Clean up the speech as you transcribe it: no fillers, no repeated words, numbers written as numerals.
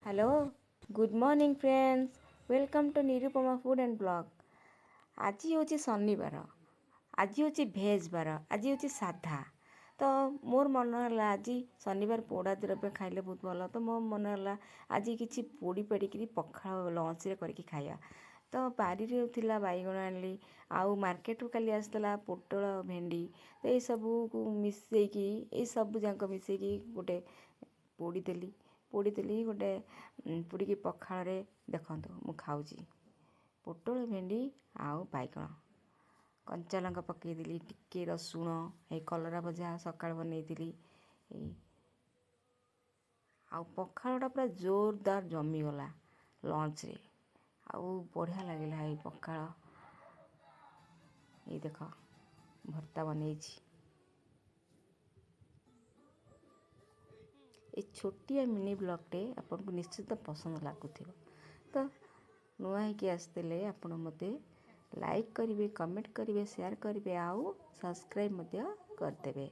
Hello good morning friends welcome to Nirupama food and blog. आज हूँ शनिवार, आज हूँ भेज बार, आज हूँ साधा। तो मोर मन है आज शनिवार पोड़ा द्रव्य खाइले बहुत भल। तो मो मन है आज किसी पोड़ी पेड़ी पखाड़ लंच करके खाया। तो बारी थिला बैगण आनली आउ मार्केट रू काली आसला पोटल भेंडी। तो ये सब मिसेकी ये सब जाक मिसेकी गोटे पोड़ी गोटे पोड़ी पखाड़ देखु मु खाऊँ पोटल भेंडी आउ बैगण कंचा लंका पकईदेली टिके रसुण ए कलरा भजा सकाळ बनईली आउ पखाड़टा पूरा जोरदार जमीगला लंच रे आउ बढ़िया लगिला। ये पखाड़ ये देख भर्ता बनई ये छोटिया मिनी ब्लॉगटे आपन को निश्चित पसंद लगुथिबो। तो नुआ होइके आसते आपण मते लाइक करेंगे, कमेंट करेंगे, शेयर करेंगे आउ सब्सक्राइब करदेवे।